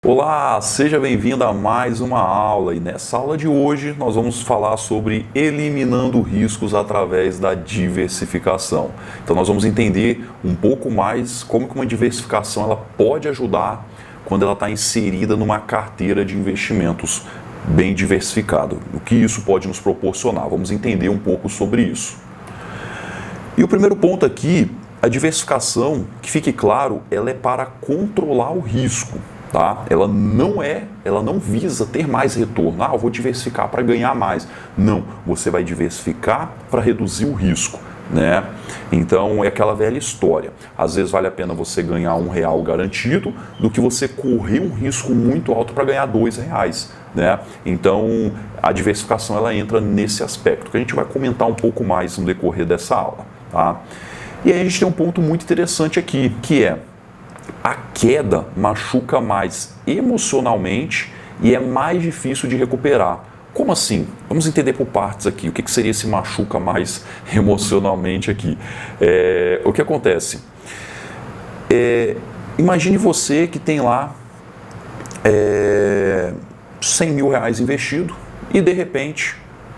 Olá, seja bem-vindo a mais uma aula e nessa aula de hoje nós vamos falar sobre eliminando riscos através da diversificação. Então nós vamos entender um pouco mais como que uma diversificação ela pode ajudar quando ela está inserida numa carteira de investimentos bem diversificada. O que isso pode nos proporcionar? Vamos entender um pouco sobre isso. E o primeiro ponto aqui, a diversificação, que fique claro, ela é para controlar o risco. Tá? Ela não visa ter mais retorno. Eu vou diversificar para ganhar mais. Não, você vai diversificar para reduzir o risco. Né? Então é aquela velha história. Às vezes vale a pena você ganhar R$1 garantido do que você correr um risco muito alto para ganhar R$2. Né? Então a diversificação ela entra nesse aspecto, que a gente vai comentar um pouco mais no decorrer dessa aula. Tá? E aí a gente tem um ponto muito interessante aqui, que é a queda machuca mais emocionalmente e é mais difícil de recuperar. Como assim? Vamos entender por partes aqui. O que seria esse machuca mais emocionalmente aqui? O que acontece? Imagine você que tem lá R$100 mil investido e de repente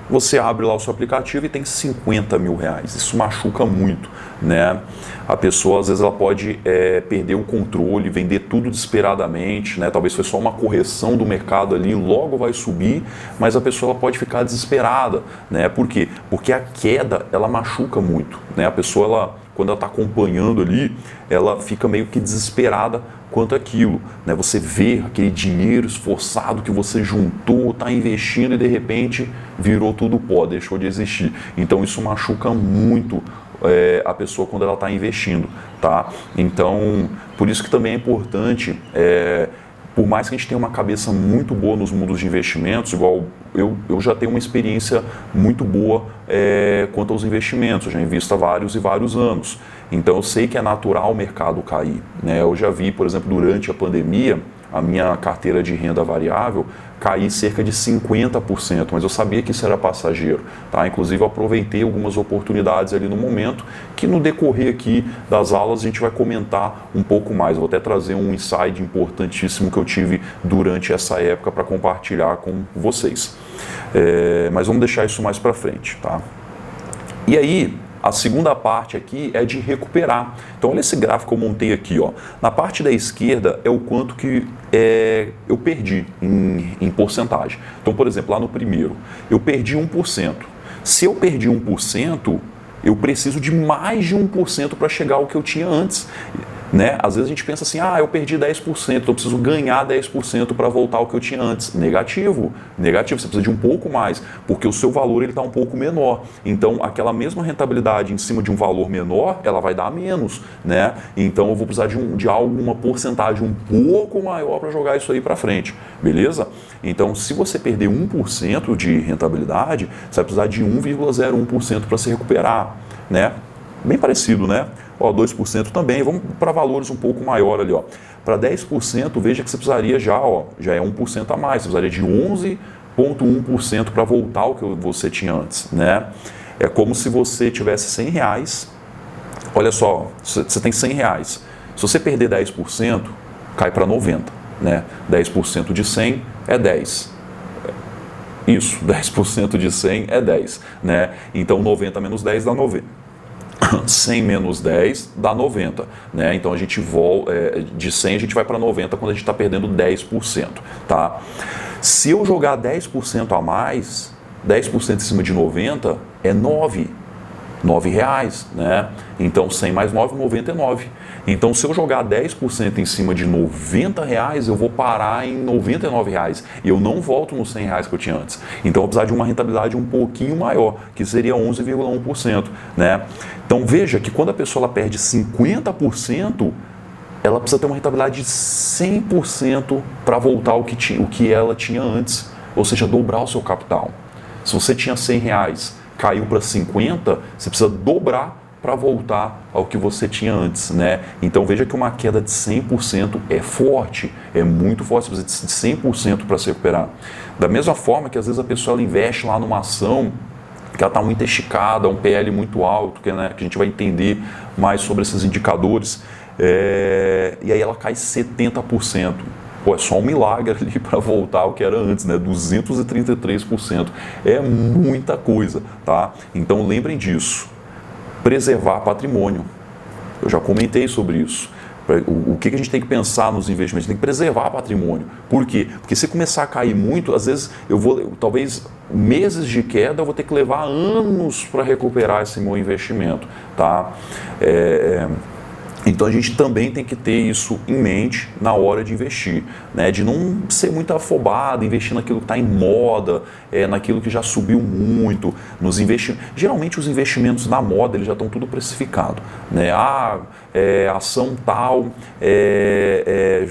você abre lá o seu aplicativo e tem R$50 mil. Isso machuca muito, né? A pessoa, às vezes, ela pode perder o controle, vender tudo desesperadamente, né? Talvez foi só uma correção do mercado ali, logo vai subir, mas a pessoa ela pode ficar desesperada, né? Por quê? Porque a queda, ela machuca muito, né? A pessoa, quando ela está acompanhando ali, ela fica meio que desesperada quanto aquilo, né? Você vê aquele dinheiro esforçado que você juntou, está investindo e de repente virou tudo pó, deixou de existir. Então isso machuca muito a pessoa quando ela está investindo, tá? Então, por isso que também é importante, por mais que a gente tenha uma cabeça muito boa nos mundos de investimentos, igual eu já tenho uma experiência muito boa quanto aos investimentos, eu já invisto há vários e vários anos. Então eu sei que é natural o mercado cair, né? Eu já vi, por exemplo, durante a pandemia, a minha carteira de renda variável cair cerca de 50%, mas eu sabia que isso era passageiro, tá? Inclusive eu aproveitei algumas oportunidades ali no momento, que no decorrer aqui das aulas a gente vai comentar um pouco mais. Eu vou até trazer um insight importantíssimo que eu tive durante essa época para compartilhar com vocês. Mas vamos deixar isso mais para frente, tá? E aí, a segunda parte aqui é de recuperar. Então, olha esse gráfico que eu montei aqui. Ó. Na parte da esquerda é o quanto que eu perdi em porcentagem. Então, por exemplo, lá no primeiro, eu perdi 1%. Se eu perdi 1%, eu preciso de mais de 1% para chegar ao que eu tinha antes. Né? Às vezes a gente pensa assim, eu perdi 10%, eu preciso ganhar 10% para voltar ao que eu tinha antes. Negativo, negativo, você precisa de um pouco mais, porque o seu valor está um pouco menor. Então, aquela mesma rentabilidade em cima de um valor menor, ela vai dar menos. Né? Então, eu vou precisar de uma porcentagem um pouco maior para jogar isso aí para frente. Beleza? Então, se você perder 1% de rentabilidade, você vai precisar de 1,01% para se recuperar. Né? Bem parecido, né? 2% também, vamos para valores um pouco maior ali, para 10%, veja que você precisaria já é 1% a mais, você precisaria de 11,1% para voltar ao que você tinha antes, né? É como se você tivesse R$100, olha só, você tem R$100, se você perder 10%, cai para 90, né? 10% de 100 é 10. Isso, 10% de 100 é 10, né? Então 90 menos 10 dá 90. 100 menos 10 dá 90, né? Então a gente volta de 100 a gente vai para 90 quando a gente está perdendo 10%, tá? Se eu jogar 10% a mais, 10% em cima de 90 é R$9, né? Então 100 mais 9, 99. Então se eu jogar 10% em cima de R$90, eu vou parar em R$99 e eu não volto nos R$100 que eu tinha antes. Então eu vou precisar de uma rentabilidade um pouquinho maior, que seria 11,1%, né? Então veja que quando a pessoa ela perde 50%, ela precisa ter uma rentabilidade de 100% para voltar ao que ela tinha antes, ou seja, dobrar o seu capital. Se você tinha R$100, caiu para 50, você precisa dobrar para voltar ao que você tinha antes, né? Então veja que uma queda de 100% é forte, é muito forte, você precisa de 100% para se recuperar. Da mesma forma que às vezes a pessoa ela investe lá numa ação que ela está muito esticada, um PL muito alto, que a gente vai entender mais sobre esses indicadores, e aí ela cai 70%. Pô, é só um milagre ali para voltar ao que era antes, né? 233%. É muita coisa, tá? Então lembrem disso. Preservar patrimônio. Eu já comentei sobre isso. O que a gente tem que pensar nos investimentos? Tem que preservar patrimônio. Por quê? Porque se começar a cair muito, às vezes talvez meses de queda, eu vou ter que levar anos para recuperar esse meu investimento, tá? Então a gente também tem que ter isso em mente na hora de investir, né? De não ser muito afobado, investir naquilo que está em moda, naquilo que já subiu muito, nos investimentos. Geralmente os investimentos na moda eles já estão tudo precificado, né? Ação tal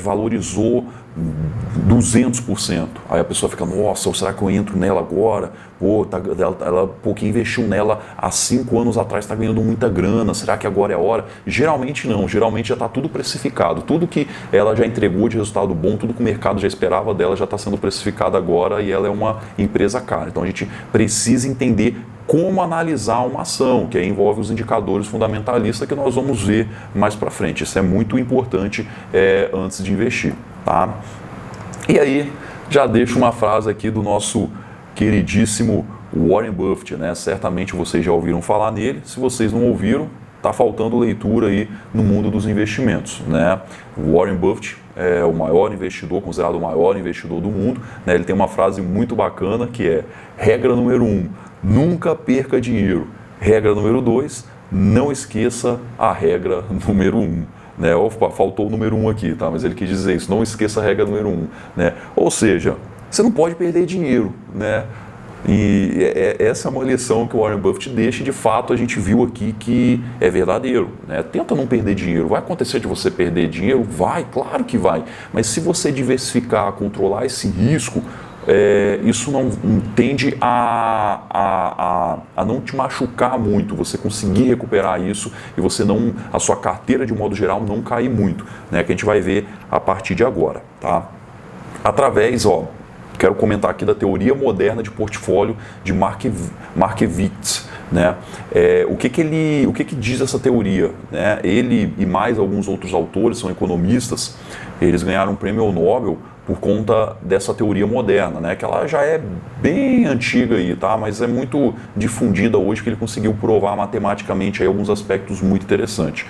valorizou 200%. Aí a pessoa fica, nossa, será que eu entro nela agora? Pô, quem investiu nela há 5 anos atrás está ganhando muita grana, será que agora é a hora? Geralmente não, geralmente já está tudo precificado. Tudo que ela já entregou de resultado bom, tudo que o mercado já esperava dela já está sendo precificado agora e ela é uma empresa cara. Então a gente precisa entender como analisar uma ação, que aí envolve os indicadores fundamentalistas que nós vamos ver mais para frente. Isso é muito importante antes de investir. Tá? E aí, já deixo uma frase aqui do nosso queridíssimo Warren Buffett, né? Certamente vocês já ouviram falar nele. Se vocês não ouviram, está faltando leitura aí no mundo dos investimentos, né? O Warren Buffett é o maior investidor, considerado o maior investidor do mundo, né? Ele tem uma frase muito bacana que é: regra número 1, nunca perca dinheiro. Regra número 2, não esqueça a regra número 1. Né? Faltou o número 1 aqui, tá? Mas ele quis dizer isso, não esqueça a regra número 1. Né? Ou seja, você não pode perder dinheiro, né? E essa é uma lição que o Warren Buffett deixa e de fato a gente viu aqui que é verdadeiro, né? Tenta não perder dinheiro. Vai acontecer de você perder dinheiro? Vai, claro que vai. Mas se você diversificar, controlar esse risco, isso não tende a não te machucar muito, você conseguir recuperar isso e a sua carteira de modo geral não cair muito, né? Que a gente vai ver a partir de agora, tá? Quero comentar aqui da teoria moderna de portfólio de Markowitz, né? O que diz essa teoria, né? Ele e mais alguns outros autores, são economistas, eles ganharam um prêmio Nobel por conta dessa teoria moderna, né? Que ela já é bem antiga aí, tá? Mas é muito difundida hoje, que ele conseguiu provar matematicamente aí alguns aspectos muito interessantes,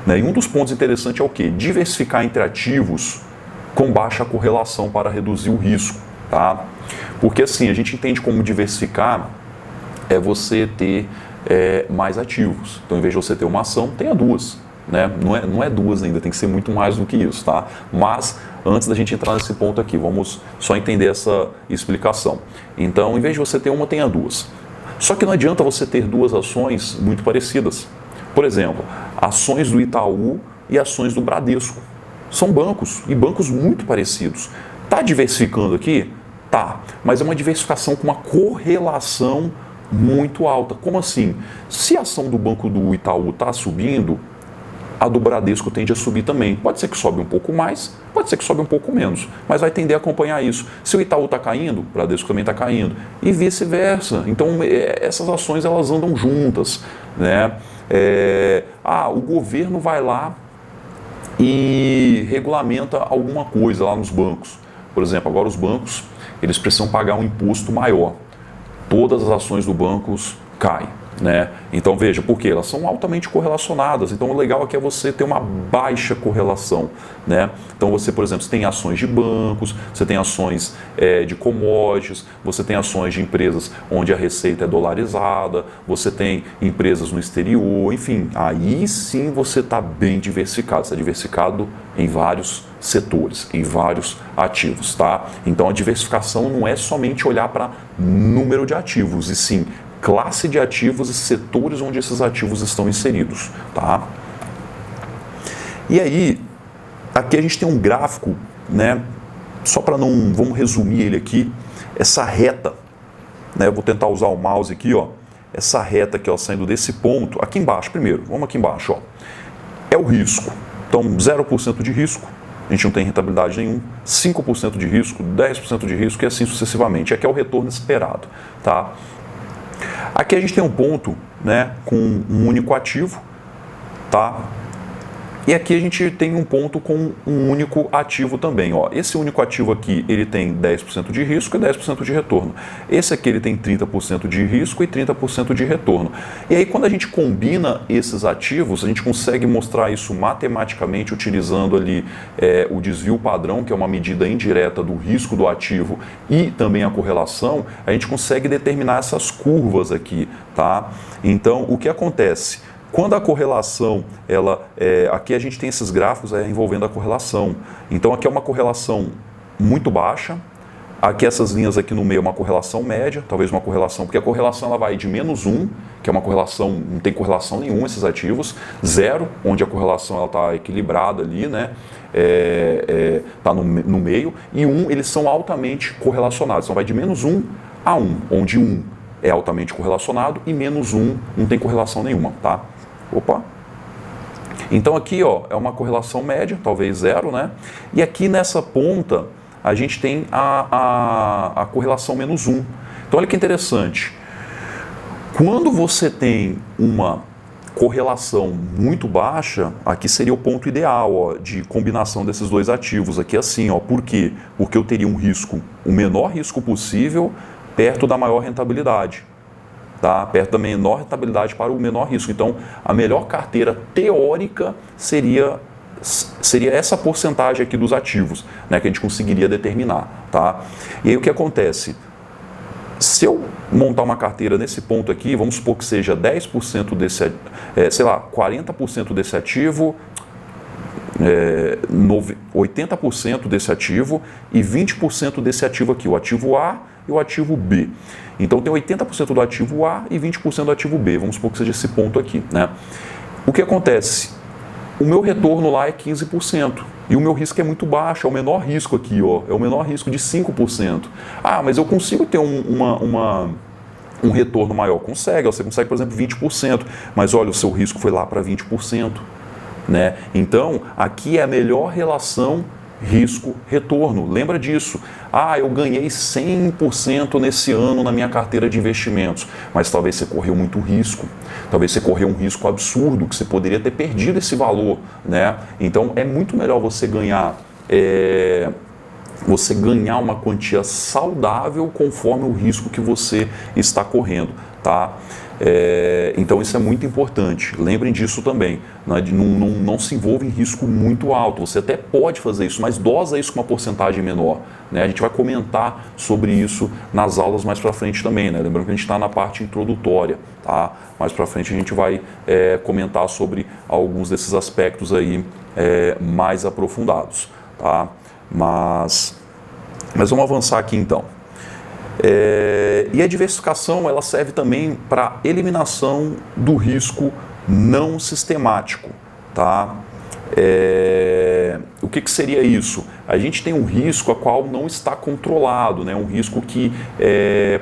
né? E um dos pontos interessantes é o quê? Diversificar entre ativos com baixa correlação para reduzir o risco, tá? Porque assim, a gente entende como diversificar é você ter mais ativos. Então, em vez de você ter uma ação, tenha duas, né? Não é duas ainda, tem que ser muito mais do que isso, tá? Mas antes da gente entrar nesse ponto aqui, vamos só entender essa explicação. Então, em vez de você ter uma, tenha duas. Só que não adianta você ter duas ações muito parecidas. Por exemplo, ações do Itaú e ações do Bradesco. São bancos, e bancos muito parecidos. Está diversificando aqui? Tá, mas é uma diversificação com uma correlação muito alta. Como assim? Se a ação do banco do Itaú está subindo, a do Bradesco tende a subir também. Pode ser que sobe um pouco mais, pode ser que sobe um pouco menos, mas vai tender a acompanhar isso. Se o Itaú está caindo, o Bradesco também está caindo, e vice-versa. Então, essas ações elas andam juntas, né? O governo vai lá e regulamenta alguma coisa lá nos bancos. Por exemplo, agora os bancos eles precisam pagar um imposto maior. Todas as ações do banco caem, né? Então veja, por quê? Elas são altamente correlacionadas. Então o legal aqui é você ter uma baixa correlação, né? Então você, por exemplo, você tem ações de bancos, você tem ações de commodities, você tem ações de empresas onde a receita é dolarizada, você tem empresas no exterior, enfim, aí sim você está bem diversificado. Você está diversificado em vários setores, em vários ativos, tá? Então a diversificação não é somente olhar para número de ativos, e sim classe de ativos e setores onde esses ativos estão inseridos, tá? E aí, aqui a gente tem um gráfico, né? Só para não, vamos resumir ele aqui, essa reta, né? Eu vou tentar usar o mouse aqui, ó. Essa reta aqui, ó, saindo desse ponto, aqui embaixo primeiro, vamos aqui embaixo, ó. É o risco. Então, 0% de risco, a gente não tem rentabilidade nenhuma, 5% de risco, 10% de risco e assim sucessivamente. Aqui é o retorno esperado, tá? Aqui a gente tem um ponto, né, com um único ativo, tá? E aqui a gente tem um ponto com um único ativo também. Ó. Esse único ativo aqui, ele tem 10% de risco e 10% de retorno. Esse aqui ele tem 30% de risco e 30% de retorno. E aí quando a gente combina esses ativos, a gente consegue mostrar isso matematicamente utilizando ali o desvio padrão, que é uma medida indireta do risco do ativo, e também a correlação, a gente consegue determinar essas curvas aqui, tá? Então, o que acontece? Quando a correlação, aqui a gente tem esses gráficos envolvendo a correlação. Então aqui é uma correlação muito baixa, aqui essas linhas aqui no meio é uma correlação média, talvez uma correlação, porque a correlação ela vai de -1, que é uma correlação, não tem correlação nenhuma esses ativos, 0, onde a correlação está equilibrada ali, né? Está no meio, e 1 eles são altamente correlacionados, então vai de -1 a 1, onde 1 é altamente correlacionado e -1 não tem correlação nenhuma, tá? Opa! Então aqui ó, é uma correlação média, talvez 0, né? E aqui nessa ponta a gente tem a correlação -1. Então olha que interessante. Quando você tem uma correlação muito baixa, aqui seria o ponto ideal ó, de combinação desses dois ativos. Aqui assim, ó, por quê? Porque eu teria um risco, o menor risco possível, perto da maior rentabilidade. Tá? Perto da menor rentabilidade para o menor risco. Então, a melhor carteira teórica seria essa porcentagem aqui dos ativos, né, que a gente conseguiria determinar. Tá? E aí o que acontece? Se eu montar uma carteira nesse ponto aqui, vamos supor que seja 10% desse, 40% desse ativo, 80% desse ativo e 20% desse ativo aqui, o ativo A e o ativo B. Então tem 80% do ativo A e 20% do ativo B, vamos supor que seja esse ponto aqui, né? O que acontece? O meu retorno lá é 15% e o meu risco é muito baixo, é o menor risco aqui, ó, é o menor risco de 5%. Ah, mas eu consigo ter um retorno maior? Consegue, você consegue, por exemplo, 20%, mas olha, o seu risco foi lá para 20%. Né? Então, aqui é a melhor relação risco-retorno. Lembra disso. Ah, eu ganhei 100% nesse ano na minha carteira de investimentos, mas talvez você correu muito risco. Talvez você correu um risco absurdo, que você poderia ter perdido esse valor. Né? Então, é muito melhor você ganhar uma quantia saudável conforme o risco que você está correndo. Tá? Então isso é muito importante, lembrem disso também, né? Não se envolva em risco muito alto, você até pode fazer isso, mas dosa isso com uma porcentagem menor, né? A gente vai comentar sobre isso nas aulas mais para frente também, né? Lembrando que a gente está na parte introdutória, tá? Mais para frente a gente vai comentar sobre alguns desses aspectos aí mais aprofundados, tá? Mas vamos avançar aqui então. E a diversificação ela serve também para eliminação do risco não sistemático. Tá? O que seria isso? A gente tem um risco a qual não está controlado, né? Um risco que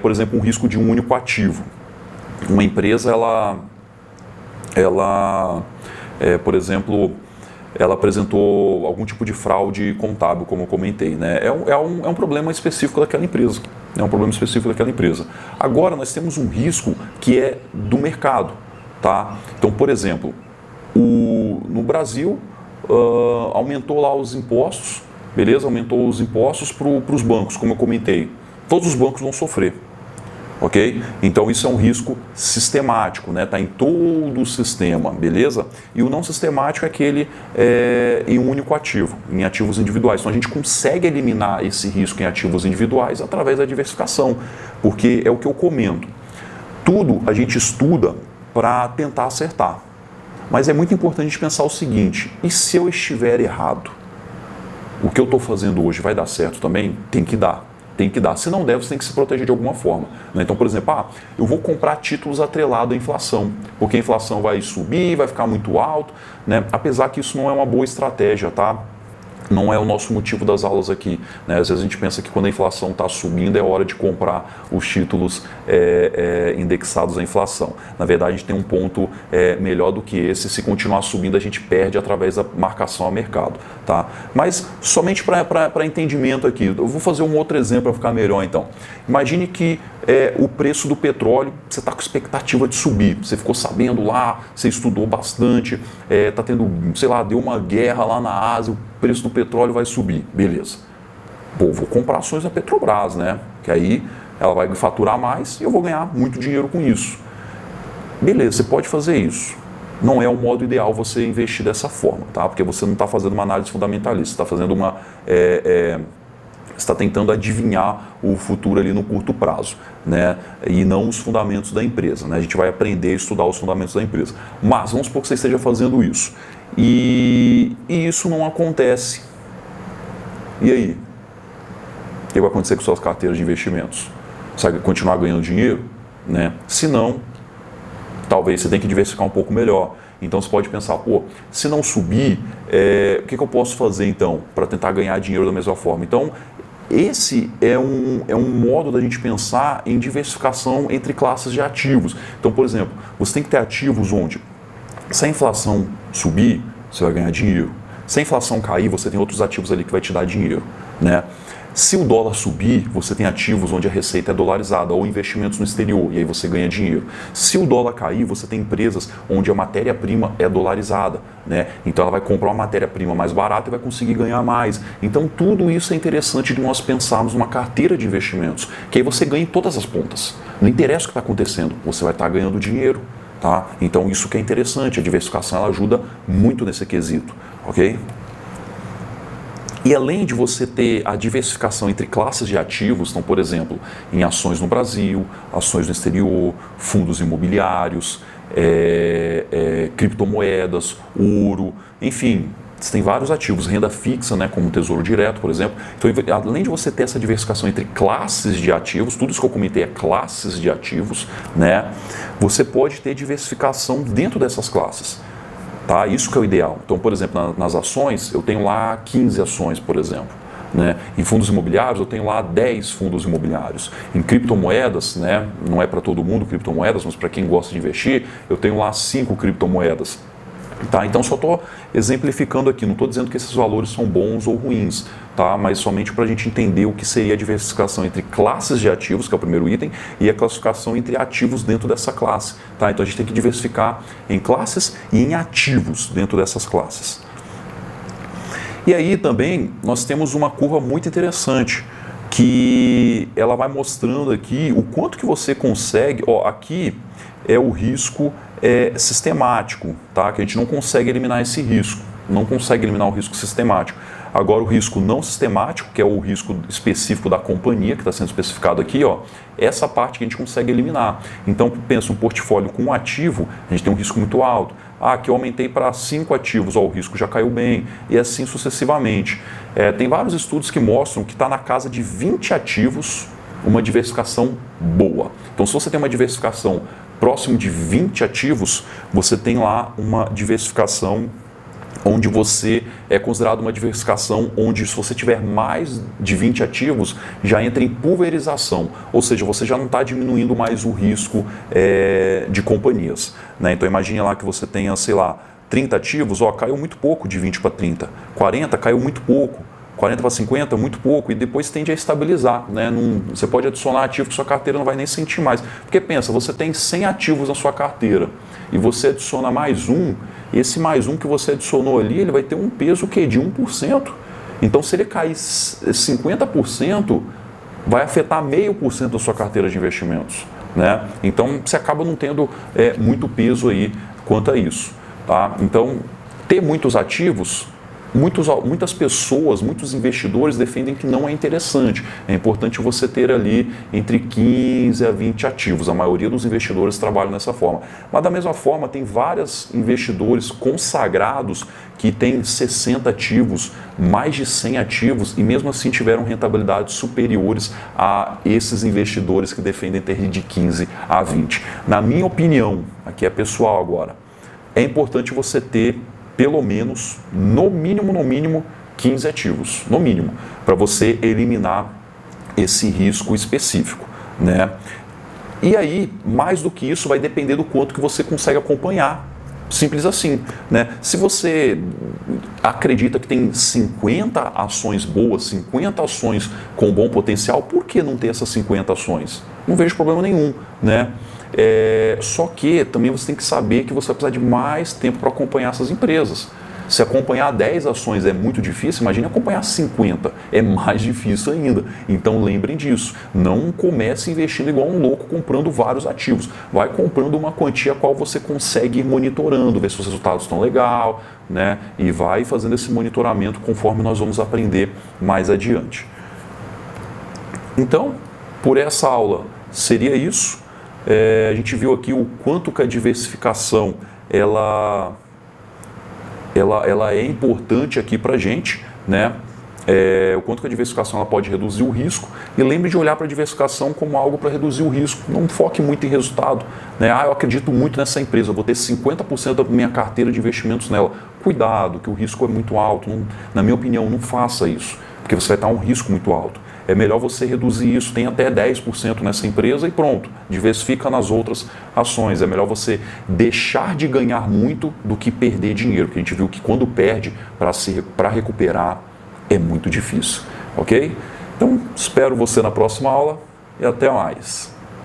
por exemplo, um risco de um único ativo. Uma empresa, por exemplo, ela apresentou algum tipo de fraude contábil, como eu comentei. Né? É um problema específico daquela empresa. É um problema específico daquela empresa. Agora, nós temos um risco que é do mercado. Tá? Então, por exemplo, no Brasil, aumentou lá os impostos, beleza? Aumentou os impostos para os bancos, como eu comentei. Todos os bancos vão sofrer. Ok? Então isso é um risco sistemático, né? Está em todo o sistema, beleza? E o não sistemático é aquele em um único ativo, em ativos individuais. Então a gente consegue eliminar esse risco em ativos individuais através da diversificação, porque é o que eu comento. Tudo a gente estuda para tentar acertar. Mas é muito importante a gente pensar o seguinte: e se eu estiver errado? O que eu estou fazendo hoje vai dar certo também? Tem que dar. Tem que dar. Se não der, você tem que se proteger de alguma forma. Né? Então, por exemplo, eu vou comprar títulos atrelados à inflação, porque a inflação vai subir, vai ficar muito alto, né? Apesar que isso não é uma boa estratégia, tá? não é o nosso motivo das aulas aqui, né? Às vezes a gente pensa que quando a inflação está subindo é hora de comprar os títulos indexados à inflação. Na verdade, a gente tem um ponto melhor do que esse. Se continuar subindo, a gente perde através da marcação a mercado, tá? Mas somente para entendimento aqui, eu vou fazer um outro exemplo para ficar melhor então. Imagine que o preço do petróleo, você está com expectativa de subir, você ficou sabendo lá, você estudou bastante, está tendo, sei lá, deu uma guerra lá na Ásia, o preço do petróleo vai subir, beleza. Pô, vou comprar ações da Petrobras, né? Que aí ela vai faturar mais e eu vou ganhar muito dinheiro com isso. Beleza, você pode fazer isso. Não é o modo ideal você investir dessa forma, tá? Porque você não está fazendo uma análise fundamentalista, você está fazendo uma... está tentando adivinhar o futuro ali no curto prazo, né? E não os fundamentos da empresa, né? A gente vai aprender a estudar os fundamentos da empresa. Mas vamos supor que você esteja fazendo isso. E isso não acontece. E aí? O que vai acontecer com suas carteiras de investimentos? Você vai continuar ganhando dinheiro, né? Se não, talvez você tenha que diversificar um pouco melhor. Então você pode pensar, pô, se não subir, o que eu posso fazer então para tentar ganhar dinheiro da mesma forma? Então, esse é um modo da gente pensar em diversificação entre classes de ativos. Então, por exemplo, você tem que ter ativos onde, se a inflação subir, você vai ganhar dinheiro. Se a inflação cair, você tem outros ativos ali que vai te dar dinheiro, né? Se o dólar subir, você tem ativos onde a receita é dolarizada ou investimentos no exterior, e aí você ganha dinheiro. Se o dólar cair, você tem empresas onde a matéria-prima é dolarizada, né? Então ela vai comprar uma matéria-prima mais barata e vai conseguir ganhar mais. Então tudo isso é interessante de nós pensarmos numa carteira de investimentos, que aí você ganha em todas as pontas. Não interessa o que está acontecendo, você vai estar ganhando dinheiro, tá? Então isso que é interessante, a diversificação ela ajuda muito nesse quesito, ok? E além de você ter a diversificação entre classes de ativos, então, por exemplo, em ações no Brasil, ações no exterior, fundos imobiliários, criptomoedas, ouro, enfim, você tem vários ativos, renda fixa, né, como Tesouro Direto, por exemplo. Então, além de você ter essa diversificação entre classes de ativos, tudo isso que eu comentei é classes de ativos, né, você pode ter diversificação dentro dessas classes. Tá? Isso que é o ideal. Então, por exemplo, nas ações, eu tenho lá 15 ações, por exemplo. Né? Em fundos imobiliários, eu tenho lá 10 fundos imobiliários. Em criptomoedas, né? Não é para todo mundo criptomoedas, mas para quem gosta de investir, eu tenho lá 5 criptomoedas. Tá? Então, só estou exemplificando aqui, não estou dizendo que esses valores são bons ou ruins, tá? Mas somente para a gente entender o que seria a diversificação entre classes de ativos, que é o primeiro item, e a classificação entre ativos dentro dessa classe. Tá? Então, a gente tem que diversificar em classes e em ativos dentro dessas classes. E aí também nós temos uma curva muito interessante, que ela vai mostrando aqui o quanto que você consegue, ó, aqui é o risco sistemático, tá? Que a gente não consegue eliminar esse risco, não consegue eliminar o risco sistemático. Agora o risco não sistemático, que é o risco específico da companhia, que está sendo especificado aqui, ó, essa parte que a gente consegue eliminar. Então, pensa um portfólio com um ativo, a gente tem um risco muito alto. Ah, aqui eu aumentei para 5 ativos, ó, o risco já caiu bem, e assim sucessivamente. Tem vários estudos que mostram que está na casa de 20 ativos uma diversificação boa. Então, se você tem uma diversificação próximo de 20 ativos, você tem lá uma diversificação onde você é considerado uma diversificação onde, se você tiver mais de 20 ativos, já entra em pulverização, ou seja, você já não está diminuindo mais o risco de companhias, né? Então imagine lá que você tenha, sei lá, 30 ativos, ó, caiu muito pouco de 20 para 30, 40 caiu muito pouco, 40 para 50, muito pouco, e depois tende a estabilizar, né? Você pode adicionar ativo que sua carteira não vai nem sentir mais. Porque pensa, você tem 100 ativos na sua carteira e você adiciona mais um, esse mais um que você adicionou ali, ele vai ter um peso que de 1%. Então, se ele cair 50%, vai afetar 0,5% da sua carteira de investimentos, né? Então, você acaba não tendo muito peso aí quanto a isso, tá? Então, ter muitos ativos, muitas pessoas, muitos investidores defendem que não é interessante. É importante você ter ali entre 15 a 20 ativos. A maioria dos investidores trabalham dessa forma. Mas da mesma forma, tem vários investidores consagrados que têm 60 ativos, mais de 100 ativos, e mesmo assim tiveram rentabilidades superiores a esses investidores que defendem ter de 15 a 20. Na minha opinião, aqui é pessoal agora, é importante você ter pelo menos, no mínimo, 15 ativos, no mínimo, para você eliminar esse risco específico, né? E aí, mais do que isso, vai depender do quanto que você consegue acompanhar. Simples assim, né? Se você acredita que tem 50 ações boas, 50 ações com bom potencial, por que não ter essas 50 ações? Não vejo problema nenhum, né? Só que também você tem que saber que você vai precisar de mais tempo para acompanhar essas empresas. Se acompanhar 10 ações é muito difícil, imagine acompanhar 50, é mais difícil ainda. Então lembrem disso, não comece investindo igual um louco comprando vários ativos. Vai comprando uma quantia a qual você consegue ir monitorando, ver se os resultados estão legais, né? E vai fazendo esse monitoramento conforme nós vamos aprender mais adiante. Então, por essa aula seria isso. A gente viu aqui o quanto que a diversificação ela é importante aqui para a gente, né? O quanto que a diversificação ela pode reduzir o risco. E lembre de olhar para a diversificação como algo para reduzir o risco. Não foque muito em resultado, né? Eu acredito muito nessa empresa, eu vou ter 50% da minha carteira de investimentos nela. Cuidado, que o risco é muito alto. Não, na minha opinião, não faça isso, porque você vai estar um risco muito alto. É melhor você reduzir isso, tem até 10% nessa empresa e pronto, diversifica nas outras ações. É melhor você deixar de ganhar muito do que perder dinheiro, porque a gente viu que quando perde, para recuperar, é muito difícil, ok? Então, espero você na próxima aula e até mais.